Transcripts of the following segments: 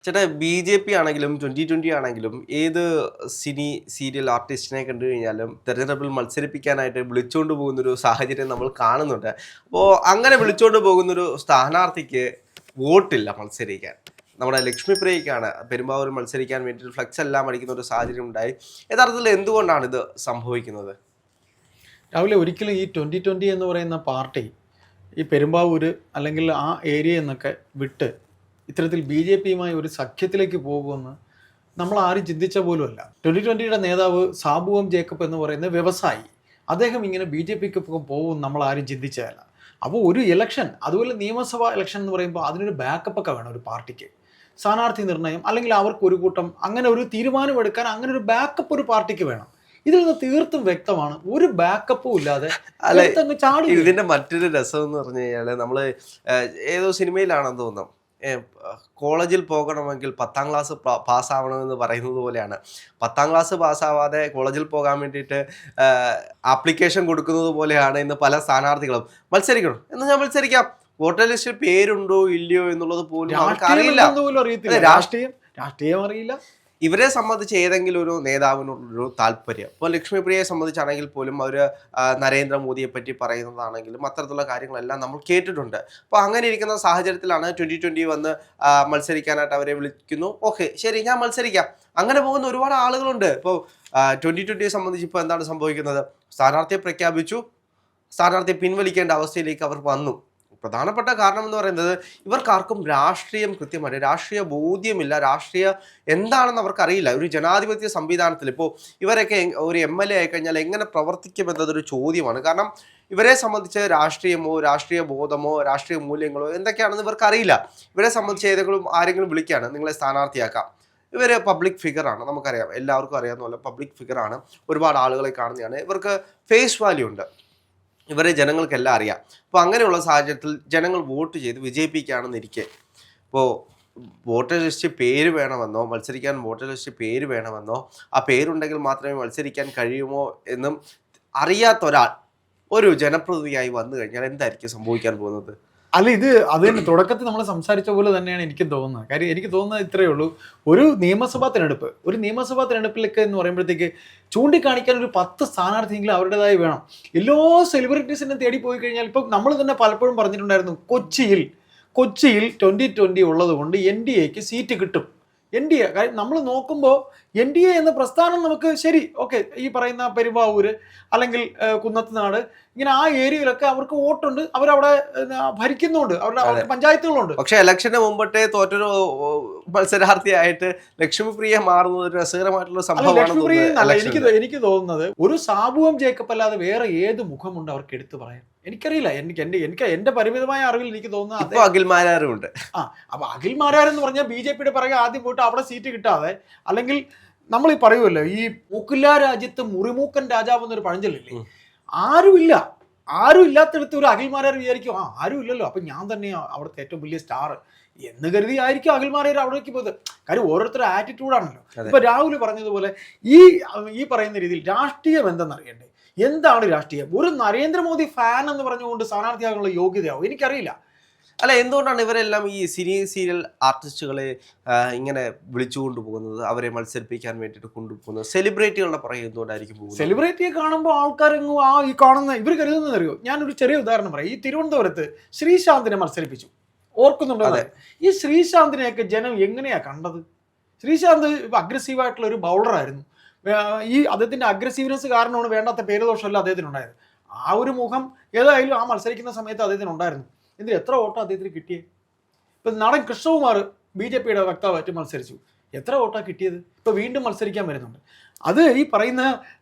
ചേട്ടാ ബി.ജെ.പി. ആണെങ്കിലും 2020 ആണെങ്കിലും ഏത് സീരിയൽ ആർട്ടിസ്റ്റിനെ കണ്ടു കഴിഞ്ഞാലും തെരഞ്ഞെടുപ്പിൽ മത്സരിപ്പിക്കാനായിട്ട് വിളിച്ചുകൊണ്ട് പോകുന്നൊരു സാഹചര്യം നമ്മൾ കാണുന്നുണ്ട്. അപ്പോൾ അങ്ങനെ വിളിച്ചുകൊണ്ട് പോകുന്നൊരു സ്ഥാനാർത്ഥിക്ക് വോട്ടില്ല മത്സരിക്കാൻ. നമ്മുടെ ലക്ഷ്മിപ്രിയയ്ക്കാണ് പെരുമ്പാവൂർ മത്സരിക്കാൻ വേണ്ടിയിട്ട് ഫ്ലക്സ് എല്ലാം അടിക്കുന്ന ഒരു സാഹചര്യം ഉണ്ടായി. യഥാർത്ഥത്തിൽ എന്തുകൊണ്ടാണ് ഇത് സംഭവിക്കുന്നത്? രാവിലെ ഒരിക്കലും ഈ 2020 എന്ന് പറയുന്ന പാർട്ടി ഈ പെരുമ്പാവൂർ അല്ലെങ്കിൽ ആ ഏരിയയിൽ നിന്നൊക്കെ വിട്ട് ഇത്തരത്തിൽ BJPയുമായി ഒരു സഖ്യത്തിലേക്ക് പോകുമെന്ന് നമ്മൾ ആരും ചിന്തിച്ച പോലുമല്ല. 2020യുടെ നേതാവ് സാബു ജേക്കബ് എന്ന് പറയുന്ന വ്യവസായി, അദ്ദേഹം ഇങ്ങനെ BJPക്കൊപ്പം പോകും നമ്മൾ ആരും ചിന്തിച്ചതല്ല. അപ്പോൾ ഒരു ഇലക്ഷൻ, അതുപോലെ നിയമസഭാ ഇലക്ഷൻ എന്ന് പറയുമ്പോൾ അതിനൊരു ബാക്കപ്പൊക്കെ വേണം ഒരു പാർട്ടിക്ക്. സ്ഥാനാർത്ഥി നിർണയം അല്ലെങ്കിൽ അവർക്ക് ഒരു കൂട്ടം അങ്ങനെ ഒരു തീരുമാനമെടുക്കാൻ അങ്ങനെ ഒരു ബാക്കപ്പ് ഒരു പാർട്ടിക്ക് വേണം. ഇതിൽ നിന്ന് തീർത്തും വ്യക്തമാണ് ഒരു ബാക്കപ്പും ഇല്ലാതെ ചാടി. ഇതിന്റെ മറ്റൊരു രസം എന്ന് പറഞ്ഞു കഴിഞ്ഞാൽ നമ്മള് ഏതോ സിനിമയിലാണെന്ന് തോന്നുന്നു, കോളേജിൽ പോകണമെങ്കിൽ 10ാം ക്ലാസ് പാസ്സാവണമെന്ന് പറയുന്നത് പോലെയാണ്. 10ാം ക്ലാസ് പാസ്സാവാതെ കോളേജിൽ പോകാൻ വേണ്ടിയിട്ട് ആപ്ലിക്കേഷൻ കൊടുക്കുന്നത് പോലെയാണ് ഇന്ന് പല സ്ഥാനാർത്ഥികളും. മത്സരിക്കണം എന്ന് ഞാൻ മത്സരിക്കാം, വോട്ടർ ലിസ്റ്റിൽ പേരുണ്ടോ ഇല്ലയോ എന്നുള്ളത് പോലും അറിയില്ല. രാഷ്ട്രീയം അറിയില്ല. ഇവരെ സംബന്ധിച്ച് ഏതെങ്കിലും ഒരു നേതാവിനോടൊരു താല്പര്യം, ഇപ്പോൾ ലക്ഷ്മിപ്രിയയെ സംബന്ധിച്ചാണെങ്കിൽ പോലും അവർ നരേന്ദ്രമോദിയെ പറ്റി പറയുന്നതാണെങ്കിലും അത്തരത്തിലുള്ള കാര്യങ്ങളെല്ലാം നമ്മൾ കേട്ടിട്ടുണ്ട്. അപ്പോൾ അങ്ങനെ ഇരിക്കുന്ന സാഹചര്യത്തിലാണ് 2020 വന്ന് മത്സരിക്കാനായിട്ട് അവരെ വിളിക്കുന്നു. ഓക്കെ ശരി, ഞാൻ മത്സരിക്കാം. അങ്ങനെ പോകുന്ന ഒരുപാട് ആളുകളുണ്ട്. ഇപ്പോൾ 2020യെ സംബന്ധിച്ച് ഇപ്പോൾ എന്താണ് സംഭവിക്കുന്നത്? സ്ഥാനാർത്ഥിയെ പ്രഖ്യാപിച്ചു, സ്ഥാനാർത്ഥിയെ പിൻവലിക്കേണ്ട അവസ്ഥയിലേക്ക് അവർ വന്നു. പ്രധാനപ്പെട്ട കാരണം എന്ന് പറയുന്നത് ഇവർക്കാർക്കും രാഷ്ട്രീയം കൃത്യമായിട്ട് രാഷ്ട്രീയ ബോധ്യമില്ല. രാഷ്ട്രീയ എന്താണെന്ന് അവർക്കറിയില്ല. ഒരു ജനാധിപത്യ സംവിധാനത്തിൽ ഇപ്പോൾ ഇവരൊക്കെ ഒരു MLA ആയിക്കഴിഞ്ഞാൽ എങ്ങനെ പ്രവർത്തിക്കുമെന്നതൊരു ചോദ്യമാണ്. കാരണം ഇവരെ സംബന്ധിച്ച് രാഷ്ട്രീയമോ രാഷ്ട്രീയ ബോധമോ രാഷ്ട്രീയ മൂല്യങ്ങളോ എന്തൊക്കെയാണെന്ന് ഇവർക്കറിയില്ല. ഇവരെ സംബന്ധിച്ച് ആരെങ്കിലും വിളിക്കുകയാണ്, നിങ്ങളെ സ്ഥാനാർത്ഥിയാക്കാം. ഇവർ പബ്ലിക് ഫിഗറാണ്, നമുക്കറിയാം, എല്ലാവർക്കും അറിയാവുന്ന പോലെ പബ്ലിക് ഫിഗറാണ്, ഒരുപാട് ആളുകളെ കാണുന്നതാണ്, ഇവർക്ക് ഫേസ് വാല്യൂ ഉണ്ട്, ഇവരെ ജനങ്ങൾക്കെല്ലാം അറിയാം. അപ്പോൾ അങ്ങനെയുള്ള സാഹചര്യത്തിൽ ജനങ്ങൾ വോട്ട് ചെയ്ത് വിജയിപ്പിക്കുകയാണെന്നിരിക്കെ ഇപ്പോൾ വോട്ടർ ലിസ്റ്റ് പേര് വേണമെന്നോ മത്സരിക്കാൻ വോട്ടർ ലിസ്റ്റ് പേര് വേണമെന്നോ ആ പേരുണ്ടെങ്കിൽ മാത്രമേ മത്സരിക്കാൻ കഴിയുമോ എന്നും അറിയാത്ത ഒരാൾ ഒരു ജനപ്രതിനിധിയായി വന്നു കഴിഞ്ഞാൽ എന്തായിരിക്കും സംഭവിക്കാൻ പോകുന്നത്? അല്ല, അത് തന്നെ തുടക്കത്തിൽ നമ്മൾ സംസാരിച്ച പോലെ തന്നെയാണ് എനിക്കും തോന്നുന്നത്. കാര്യം എനിക്ക് തോന്നുന്നത് ഇത്രയേ ഉള്ളൂ, ഒരു നിയമസഭാ തിരഞ്ഞെടുപ്പിലേക്ക് എന്ന് പറയുമ്പോഴത്തേക്ക് ചൂണ്ടിക്കാണിക്കാൻ ഒരു 10 സ്ഥാനാർത്ഥിയെങ്കിലും അവരുടേതായി വേണം. എല്ലാ സെലിബ്രിറ്റീസിനെ തേടി പോയി കഴിഞ്ഞാൽ ഇപ്പം നമ്മൾ തന്നെ പലപ്പോഴും പറഞ്ഞിട്ടുണ്ടായിരുന്നു, കൊച്ചിയിൽ 2020 ഉള്ളത് കൊണ്ട് NDAക്ക് സീറ്റ് കിട്ടും. NDA കാര്യം നമ്മൾ നോക്കുമ്പോൾ NDA എന്ന പ്രസ്ഥാനം നമുക്ക് ശരി, ഓക്കെ, ഈ പറയുന്ന പെരുമ്പാവൂര് അല്ലെങ്കിൽ കുന്നത്തുനാട് ഇങ്ങനെ ആ ഏരിയയിലൊക്കെ അവർക്ക് വോട്ടുണ്ട്, അവരവിടെ ഭരിക്കുന്നുണ്ട്, അവരുടെ പഞ്ചായത്തുകളുണ്ട്. പക്ഷെ ഇലക്ഷന് മുമ്പത്തെ തോറ്റൊരു മത്സരാർത്ഥിയായിട്ട് ലക്ഷ്മിപ്രിയ മാറുന്നത് ഒരു രസകരമായിട്ടുള്ള സംഭവമാണ്. എനിക്ക് തോന്നുന്നത് ഒരു സാബു ജേക്കബ് അല്ലാതെ വേറെ ഏത് മുഖമുണ്ട് അവർക്ക് എടുത്തു പറയാൻ? എനിക്കറിയില്ല. എനിക്ക് എന്റെ പരിമിതമായ അറിവിൽ എനിക്ക് തോന്നുന്നത് അഖിൽമാരാരുണ്ട്. അപ്പൊ അഖിൽമാരാരെന്ന് പറഞ്ഞാൽ BJPയുടെ പിറകെ ആദ്യം പോയിട്ട് അവിടെ സീറ്റ് കിട്ടാതെ, അല്ലെങ്കിൽ നമ്മൾ ഈ പറയുമല്ലോ, ഈ മൂക്കില്ലാ രാജ്യത്ത് മുറിമൂക്കൻ രാജാവ് എന്നൊരു പഴഞ്ചൊല്ലില്ലേ, ആരും ഇല്ലാത്തടത്ത് ഒരു അഖിൽമാരാർ വിചാരിക്കും ആരും ഇല്ലല്ലോ, അപ്പൊ ഞാൻ തന്നെയാണ് അവിടുത്തെ ഏറ്റവും വലിയ സ്റ്റാർ എന്ന് കരുതി ആയിരിക്കും അഖിൽമാരാർ അവിടേക്ക് പോയത്. കാര്യം ഓരോരുത്തരുടെ ആറ്റിറ്റ്യൂഡാണല്ലോ. ഇപ്പൊ രാഹുൽ പറഞ്ഞതുപോലെ ഈ പറയുന്ന രീതിയിൽ രാഷ്ട്രീയം എന്തെന്നറിയണ്ടേ? എന്താണ് രാഷ്ട്രീയം? ഒരു നരേന്ദ്രമോദി ഫാൻ എന്ന് പറഞ്ഞുകൊണ്ട് സ്ഥാനാർത്ഥിയാകാനുള്ള യോഗ്യതയാവും? എനിക്കറിയില്ല. അല്ല, എന്തുകൊണ്ടാണ് ഇവരെല്ലാം ഈ സീരിയൽ ആർട്ടിസ്റ്റുകളെ ഇങ്ങനെ വിളിച്ചുകൊണ്ട് പോകുന്നത്, അവരെ മത്സരിപ്പിക്കാൻ വേണ്ടിയിട്ട് കൊണ്ടുപോകുന്നത്? സെലിബ്രിറ്റികളുടെ പുറകെ എന്തുകൊണ്ടായിരിക്കും പോകുന്നത്? സെലിബ്രിറ്റിയെ കാണുമ്പോൾ ആൾക്കാരെങ്ങും ഈ കാണുന്ന ഇവർ കരുതുന്നത് അറിയോ? ഞാനൊരു ചെറിയ ഉദാഹരണം പറയാം. ഈ തിരുവനന്തപുരത്ത് ശ്രീശാന്തിനെ മത്സരിപ്പിച്ചു, ഓർക്കുന്നുണ്ടോ? അതെ. ഈ ശ്രീശാന്തിനെയൊക്കെ ജനം എങ്ങനെയാ കണ്ടത്? ശ്രീശാന്ത് അഗ്രസീവായിട്ടുള്ള ഒരു ബൗളറായിരുന്നു. ഈ അദ്ദേഹത്തിന്റെ അഗ്രസീവ്നെസ് കാരണമാണ് വേണ്ടാത്ത പേരുദോഷമല്ല അദ്ദേഹത്തിനുണ്ടായത്. ആ ഒരു മുഖം ഏതായാലും ആ മത്സരിക്കുന്ന സമയത്ത് അദ്ദേഹത്തിന് ഉണ്ടായിരുന്നു. എന്തിന് എത്ര വോട്ടാണ് അദ്ദേഹത്തിന് കിട്ടിയത്? ഇപ്പം നടൻ കൃഷ്ണകുമാർ BJPയുടെ വക്താവായിട്ട് മത്സരിച്ചു, എത്ര വോട്ടാണ് കിട്ടിയത്? ഇപ്പം വീണ്ടും മത്സരിക്കാൻ വരുന്നുണ്ട്. അത് ഈ പറയുന്ന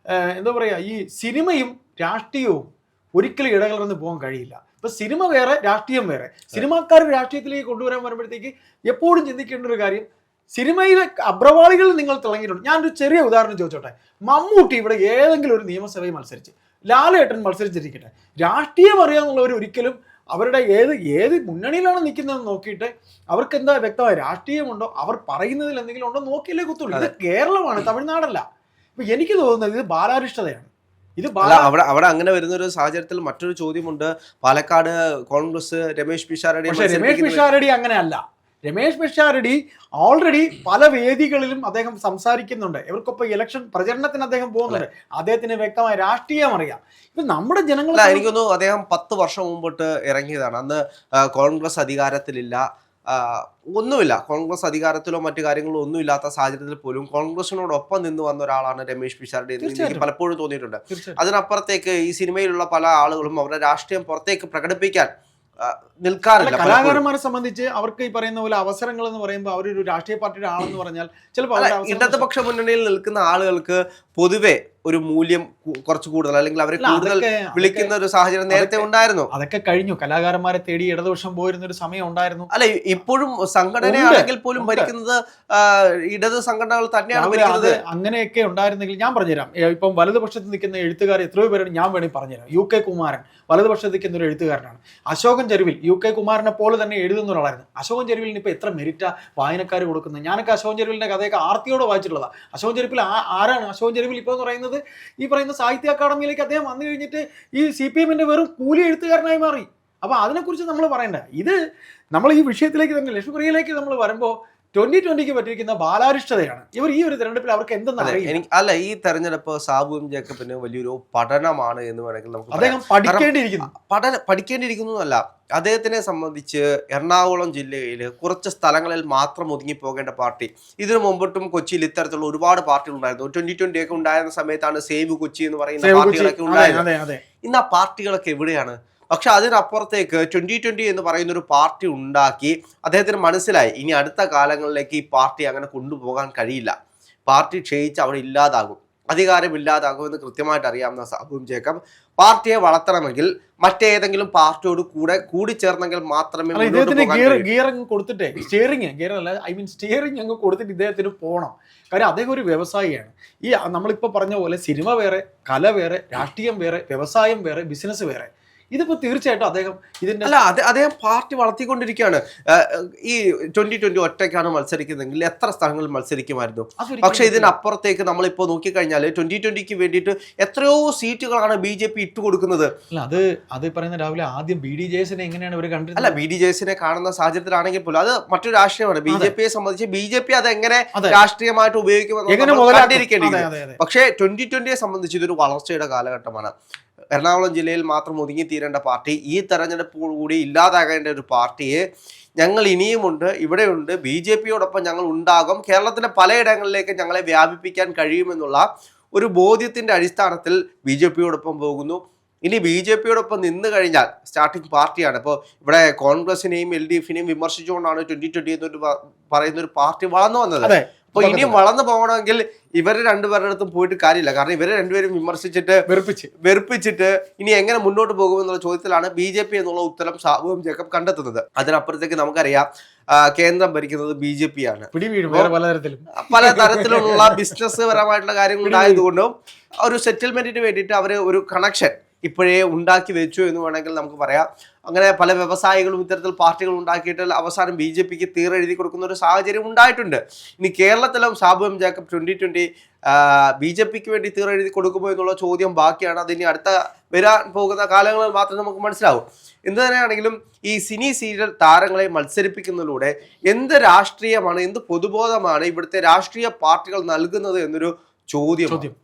എന്താ പറയുക, ഈ സിനിമയും രാഷ്ട്രീയവും ഒരിക്കലും ഇടകലർന്ന് പോകാൻ കഴിയില്ല. ഇപ്പം സിനിമ വേറെ, രാഷ്ട്രീയം വേറെ. സിനിമാക്കാർ രാഷ്ട്രീയത്തിലേക്ക് കൊണ്ടുവരാൻ വരുമ്പോഴത്തേക്ക് എപ്പോഴും ചിന്തിക്കേണ്ട ഒരു കാര്യം, സിനിമയിലെ അബ്രവാളികൾ നിങ്ങൾ തിളങ്ങിയിട്ടുണ്ട്. ഞാനൊരു ചെറിയ ഉദാഹരണം ചോദിച്ചോട്ടെ. മമ്മൂട്ടി ഇവിടെ ഏതെങ്കിലും ഒരു നിയമസഭയിൽ മത്സരിച്ച്, ലാലേട്ടൻ മത്സരിച്ചിരിക്കട്ടെ, രാഷ്ട്രീയം അറിയാമെന്നുള്ളവർ ഒരിക്കലും അവരുടെ ഏത് മുന്നണിയിലാണ് നിൽക്കുന്നതെന്ന് നോക്കിയിട്ട് അവർക്ക് എന്താ വ്യക്തമായ രാഷ്ട്രീയമുണ്ടോ, അവർ പറയുന്നതിൽ എന്തെങ്കിലും ഉണ്ടോ നോക്കിയില്ലേ കുത്തുള്ളൂ. ഇത് കേരളമാണ്, തമിഴ്നാടല്ല. ഇപ്പൊ എനിക്ക് തോന്നുന്നത് ഇത് ബാലാരിഷ്ടതയാണ്. അവിടെ അങ്ങനെ വരുന്ന ഒരു സാഹചര്യത്തിൽ മറ്റൊരു ചോദ്യമുണ്ട്. പാലക്കാട് കോൺഗ്രസ് രമേശ് പിഷാരടി അങ്ങനെയല്ല. രമേശ് പിഷാരടി ഓൾറെഡി പല വേദികളിലും അദ്ദേഹം സംസാരിക്കുന്നുണ്ട്. ഇവർക്കൊപ്പം ഇലക്ഷൻ പ്രചരണത്തിന് അദ്ദേഹം പോകുന്നുണ്ട്. അദ്ദേഹത്തിന് വ്യക്തമായ രാഷ്ട്രീയം അറിയാം. ഇപ്പൊ നമ്മുടെ ജനങ്ങൾ, എനിക്ക് തോന്നുന്നു അദ്ദേഹം 10 വർഷം മുമ്പിട്ട് ഇറങ്ങിയതാണ്. അന്ന് കോൺഗ്രസ് അധികാരത്തിലില്ല, ഒന്നുമില്ല, കോൺഗ്രസ് അധികാരത്തിലോ മറ്റു കാര്യങ്ങളോ ഒന്നും ഇല്ലാത്ത സാഹചര്യത്തിൽ പോലും കോൺഗ്രസിനോടൊപ്പം നിന്ന് വന്ന ഒരാളാണ് രമേശ് പിഷാരടി എന്ന് എനിക്ക് പലപ്പോഴും തോന്നിയിട്ടുണ്ട്. അതിനപ്പുറത്തേക്ക് ഈ സിനിമയിലുള്ള പല ആളുകളും അവരുടെ രാഷ്ട്രീയം പുറത്തേക്ക് പ്രകടിപ്പിക്കാൻ നിൽക്കാറില്ല. കലാകാരന്മാരെ സംബന്ധിച്ച് അവർക്ക് ഈ പറയുന്ന പോലെ അവസരങ്ങൾ എന്ന് പറയുമ്പോൾ അവരൊരു രാഷ്ട്രീയ പാർട്ടിയുടെ ആളെന്ന് പറഞ്ഞാൽ ചിലപ്പോൾ ഇടതുപക്ഷ മുന്നണിയിൽ നിൽക്കുന്ന ആളുകൾക്ക് പൊതുവെ ഒരു മൂല്യം കുറച്ച് കൂടുതൽ, അല്ലെങ്കിൽ അവരെ കൂടുതൽ വിളിക്കുന്ന ഒരു സാഹചര്യം നേരത്തെ ഉണ്ടായിരുന്നു. അതൊക്കെ കഴിഞ്ഞു. കലാകാരന്മാരെ തേടി ഇടതുപക്ഷം പോയിരുന്ന ഒരു സമയം ഉണ്ടായിരുന്നു. അല്ല, ഇപ്പോഴും സംഘടനയാണെങ്കിൽ പോലും ഭരിക്കുന്നത് ഇടത് സംഘടനകൾ തന്നെയാണ് ഭരിക്കുന്നത്. അങ്ങനെയൊക്കെ ഉണ്ടായിരുന്നെങ്കിൽ ഞാൻ പറഞ്ഞുതരാം. ഇപ്പം വലതുപക്ഷത്ത് നിൽക്കുന്ന എഴുത്തുകാർ എത്രയോ പേരാണ് ഞാൻ വേണമെങ്കിൽ പറഞ്ഞുതരാം. UK കുമാരൻ വലതുപക്ഷത്ത് നിൽക്കുന്ന ഒരു എഴുത്തുകാരനാണ്. അശോകൻ ചെരുവിൽ UK കുമാരനെ പോലെ തന്നെ എഴുതുന്ന ഒരാളായിരുന്നു. അശോകൻ ചെരുവിലിന് ഇപ്പൊ എത്ര മെരിറ്റാ വായനക്കാർ കൊടുക്കുന്നത്. ഞാനൊക്കെ അശോകൻ ചെരുവിലിന്റെ കഥയൊക്കെ ആർത്തിയോടെ വായിച്ചിട്ടുള്ളതാണ്. അശോകൻ ചെരുവിൽ ആരാണ് അശോകൻ ചെരുവിൽ ഇപ്പോൾ എന്ന് പറയുന്നത്? ഈ പറയുന്ന സാഹിത്യ അക്കാദമിയിലേക്ക് അദ്ദേഹം വന്നു കഴിഞ്ഞിട്ട് ഈ CPM-ന്റെ വെറും കൂലി എഴുത്തുകാരനായി മാറി. അപ്പൊ അതിനെക്കുറിച്ച് നമ്മൾ പറയണ്ട. ഇത് നമ്മൾ ഈ വിഷയത്തിലേക്ക് തന്നെ ലക്ഷ്മിപ്രിയയിലേക്ക് നമ്മൾ വരുമ്പോൾ 2020 പറ്റിയിരിക്കുന്ന ബാലാരിഷ്ടതയാണ്. ഇവർ ഈ ഒരു തെരഞ്ഞെടുപ്പിൽ അവർക്ക് എന്തെന്നറിയില്ല. അല്ല, ഈ തെരഞ്ഞെടുപ്പ് സാബു എം ജേക്കബിന് വലിയൊരു പഠനമാണ് എന്ന് വേണമെങ്കിൽ നമുക്ക് അദ്ദേഹം പഠിക്കേണ്ടിയിരിക്കുന്നു അല്ല, അദ്ദേഹത്തിനെ സംബന്ധിച്ച് എറണാകുളം ജില്ലയിൽ കുറച്ച് സ്ഥലങ്ങളിൽ മാത്രം ഒതുങ്ങി പോകേണ്ട പാർട്ടി. ഇതിനു മുമ്പിട്ടും കൊച്ചിയിൽ ഇത്തരത്തിലുള്ള ഒരുപാട് പാർട്ടികൾ ഉണ്ടായിരുന്നു. 2020 ഒക്കെ ഉണ്ടായിരുന്ന സമയത്താണ് സേവ് കൊച്ചി എന്ന് പറയുന്ന പാർട്ടികളൊക്കെ ഉണ്ടായിരുന്നത്. ഇന്ന് ആ പാർട്ടികളൊക്കെ എവിടെയാണ്? പക്ഷെ അതിനപ്പുറത്തേക്ക് 2020 എന്ന് പറയുന്ന ഒരു പാർട്ടി ഉണ്ടാക്കി അദ്ദേഹത്തിന് മനസ്സിലായി ഇനി അടുത്ത കാലങ്ങളിലേക്ക് ഈ പാർട്ടി അങ്ങനെ കൊണ്ടുപോകാൻ കഴിയില്ല. പാർട്ടി ക്ഷയിച്ച് അവിടെ ഇല്ലാതാകും, അധികാരം ഇല്ലാതാകുമെന്ന് കൃത്യമായിട്ട് അറിയാവുന്ന സാബു ജേക്കബ് പാർട്ടിയെ വളർത്തണമെങ്കിൽ മറ്റേതെങ്കിലും പാർട്ടിയോട് കൂടിച്ചേർന്നെങ്കിൽ മാത്രമേ സ്റ്റിയറിംഗ് അങ്ങ് കൊടുത്തിട്ട് ഇദ്ദേഹത്തിന് പോകണം. കാര്യം അദ്ദേഹം ഒരു വ്യവസായിയാണ്. ഈ നമ്മളിപ്പോൾ പറഞ്ഞ പോലെ സിനിമ വേറെ, കല വേറെ, രാഷ്ട്രീയം വേറെ, വ്യവസായം വേറെ, ബിസിനസ് വേറെ. ഇതിപ്പോ തീർച്ചയായിട്ടും അദ്ദേഹം പാർട്ടി വളർത്തിക്കൊണ്ടിരിക്കുകയാണ്. ഈ 2020 ഒറ്റയ്ക്കാണ് മത്സരിക്കുന്നതെങ്കിൽ എത്ര സ്ഥലങ്ങളിൽ മത്സരിക്കുമായിരുന്നു. പക്ഷെ ഇതിനപ്പുറത്തേക്ക് നമ്മളിപ്പോ നോക്കിക്കഴിഞ്ഞാൽ 2020 വേണ്ടിയിട്ട് എത്രയോ സീറ്റുകളാണ് BJP ഇട്ടുകൊടുക്കുന്നത്. അത് പറയുന്ന രാവിലെ ആദ്യം BDJS-നെ എങ്ങനെയാണ് ഇവർ കണ്ടത്? അല്ല, BDJS-നെ കാണുന്ന സാഹചര്യത്തിലാണെങ്കിൽ പോലും അത് മറ്റൊരു രാഷ്ട്രീയമാണ്. BJP-യെ സംബന്ധിച്ച് BJP അത് എങ്ങനെ രാഷ്ട്രീയമായിട്ട് ഉപയോഗിക്കുമെന്ന് കണ്ടിരിക്കേണ്ടിയിരിക്കുന്നു. പക്ഷേ 2020-യെ സംബന്ധിച്ച് ഇതൊരു വളർച്ചയുടെ കാലഘട്ടമാണ്. എറണാകുളം ജില്ലയിൽ മാത്രം ഒതുങ്ങിത്തീരേണ്ട പാർട്ടി ഈ തെരഞ്ഞെടുപ്പോടുകൂടി ഇല്ലാതാകേണ്ട ഒരു പാർട്ടിയെ ഞങ്ങൾ ഇനിയുമുണ്ട്, ഇവിടെയുണ്ട്, BJP-യോടൊപ്പം ഞങ്ങൾ ഉണ്ടാകും, കേരളത്തിലെ പലയിടങ്ങളിലേക്ക് ഞങ്ങളെ വ്യാപിപ്പിക്കാൻ കഴിയുമെന്നുള്ള ഒരു ബോധ്യത്തിന്റെ അടിസ്ഥാനത്തിൽ BJP-യോടൊപ്പം പോകുന്നു. ഇനി BJP-യോടൊപ്പം നിന്ന് കഴിഞ്ഞാൽ സ്റ്റാർട്ടിംഗ് പാർട്ടിയാണ്. ഇപ്പോൾ ഇവിടെ കോൺഗ്രസിനെയും LDF-നെയും വിമർശിച്ചുകൊണ്ടാണ് 2020 എന്നൊരു പറയുന്ന ഒരു പാർട്ടി വളർന്നു വന്നത്. അപ്പൊ ഇനിയും വളർന്നു പോകണമെങ്കിൽ ഇവര് രണ്ടുപേരുടെ അടുത്തും പോയിട്ട് കാര്യമില്ല. കാരണം ഇവരെ രണ്ടുപേരും വിമർശിച്ചിട്ട് വെറുപ്പിച്ചിട്ട് ഇനി എങ്ങനെ മുന്നോട്ട് പോകുമെന്നുള്ള ചോദ്യത്തിലാണ് BJP എന്നുള്ള ഉത്തരം സാബു എം ജേക്കബ് കണ്ടെത്തുന്നത്. അതിനപ്പുറത്തേക്ക് നമുക്കറിയാം കേന്ദ്രം ഭരിക്കുന്നത് BJP ആണ്. പല തരത്തിലുള്ള ബിസിനസ് പരമായിട്ടുള്ള കാര്യങ്ങൾ ഉണ്ടായതുകൊണ്ടും ഒരു സെറ്റിൽമെന്റിന് വേണ്ടിയിട്ട് അവര് ഒരു കണക്ഷൻ ഇപ്പോഴേ ഉണ്ടാക്കി വെച്ചു എന്ന് വേണമെങ്കിൽ നമുക്ക് പറയാം. അങ്ങനെ പല വ്യവസായികളും ഇത്തരത്തിൽ പാർട്ടികൾ ഉണ്ടാക്കിയിട്ട് അവസാനം BJP-ക്ക് തീരെഴുതി കൊടുക്കുന്ന ഒരു സാഹചര്യം ഉണ്ടായിട്ടുണ്ട്. ഇനി കേരളത്തിലും സാബു എം ജേക്കബ് 2020 BJP-ക്ക് വേണ്ടി തീരെഴുതി കൊടുക്കുമോ എന്നുള്ള ചോദ്യം ബാക്കിയാണ്. അതിനി അടുത്ത വരാൻ പോകുന്ന കാലങ്ങളിൽ മാത്രം നമുക്ക് മനസ്സിലാവും. എന്ത് തന്നെയാണെങ്കിലും ഈ സിനി സീരിയൽ താരങ്ങളെ മത്സരിപ്പിക്കുന്നതിലൂടെ എന്ത് രാഷ്ട്രീയമാണ്, എന്ത് പൊതുബോധമാണ് ഇവിടുത്തെ രാഷ്ട്രീയ പാർട്ടികൾ നൽകുന്നത് എന്നൊരു ചോദ്യം.